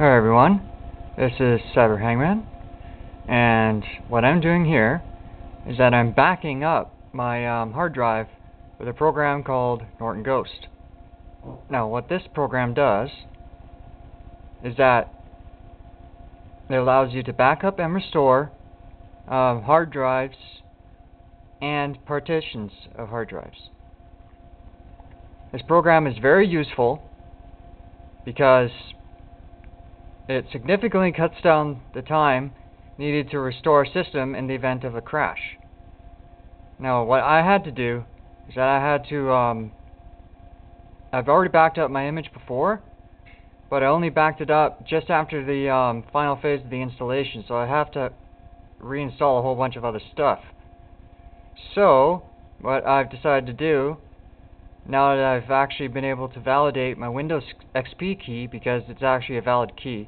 Hi everyone, this is Cyber Hangman, and what I'm doing here is that I'm backing up my hard drive with a program called Norton Ghost. Now what this program does is that it allows you to back up and restore hard drives and partitions of hard drives. This program is very useful because it significantly cuts down the time needed to restore a system in the event of a crash. Now, what I had to do is that I had to, I've already backed up my image before, but I only backed it up just after the final phase of the installation, so I have to reinstall a whole bunch of other stuff. So, what I've decided to do, now that I've actually been able to validate my Windows XP key, because it's actually a valid key,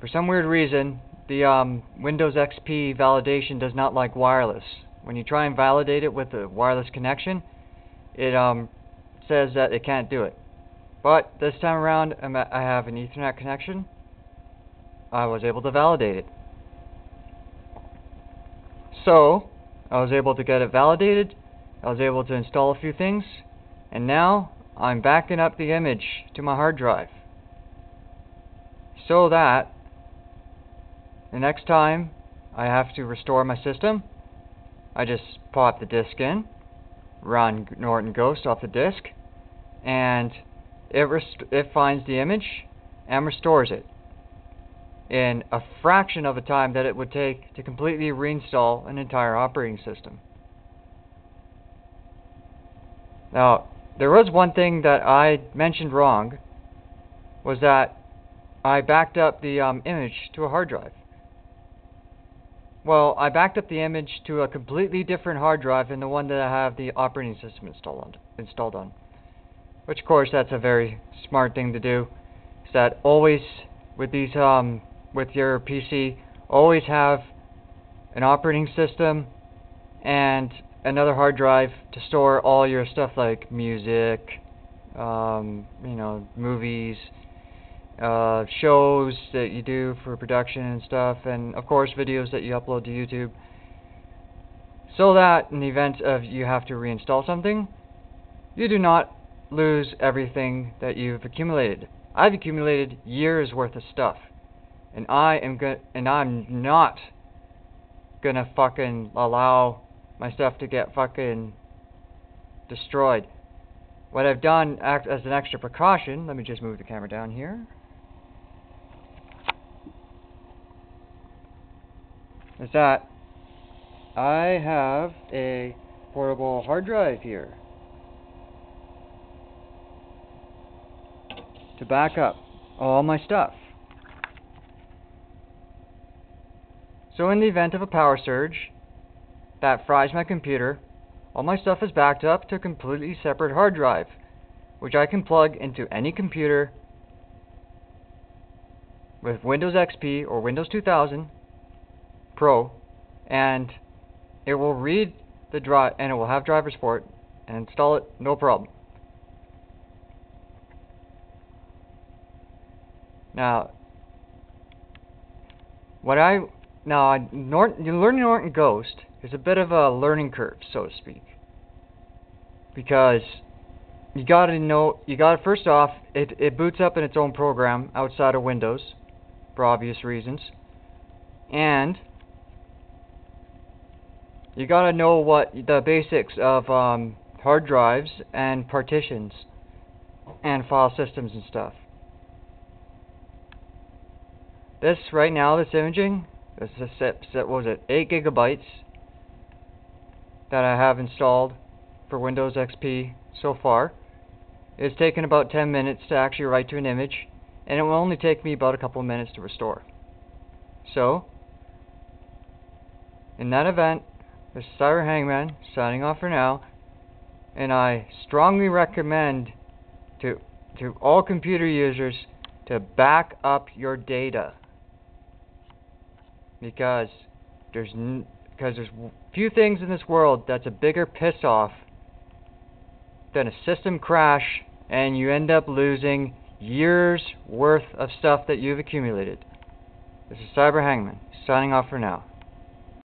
for some weird reason, the Windows XP validation does not like wireless. When you try and validate it with a wireless connection, it says that it can't do it. But this time around, I have an Ethernet connection. I was able to validate it. So, I was able to get it validated, I was able to install a few things, and now I'm backing up the image to my hard drive so that the next time I have to restore my system, I just pop the disk in, run Norton Ghost off the disk, and it finds the image and restores it in a fraction of the time that it would take to completely reinstall an entire operating system. Now, there was one thing that I mentioned wrong, was that I backed up the image to a hard drive. Well, I backed up the image to a completely different hard drive than the one that I have the operating system installed on. Which, of course, that's a very smart thing to do. Is that always, with these, with your PC, always have an operating system and another hard drive to store all your stuff like music, movies, shows that you do for production and stuff, and of course videos that you upload to YouTube, so that in the event of you have to reinstall something, you do not lose everything that you've accumulated. I've accumulated years worth of stuff, and I'm not gonna fucking allow my stuff to get fucking destroyed. What I've done as an extra precaution, let me just move the camera down here, is that I have a portable hard drive here to back up all my stuff. So in the event of a power surge that fries my computer, all my stuff is backed up to a completely separate hard drive, which I can plug into any computer with Windows XP or Windows 2000 Pro, and it will read the drive, and it will have driver support, and install it, no problem. Now, learning Norton Ghost is a bit of a learning curve, so to speak, because first off, it boots up in its own program outside of Windows, for obvious reasons, and you gotta know what the basics of hard drives and partitions and file systems and stuff. This right now, this imaging, this is what was it, 8 gigabytes that I have installed for Windows XP so far. It's taken about 10 minutes to actually write to an image, and it will only take me about a couple of minutes to restore. So, in that event, this is Cyber Hangman signing off for now, and I strongly recommend to all computer users to back up your data, because there's few things in this world that's a bigger piss-off than a system crash and you end up losing years worth of stuff that you've accumulated. This is Cyber Hangman, signing off for now.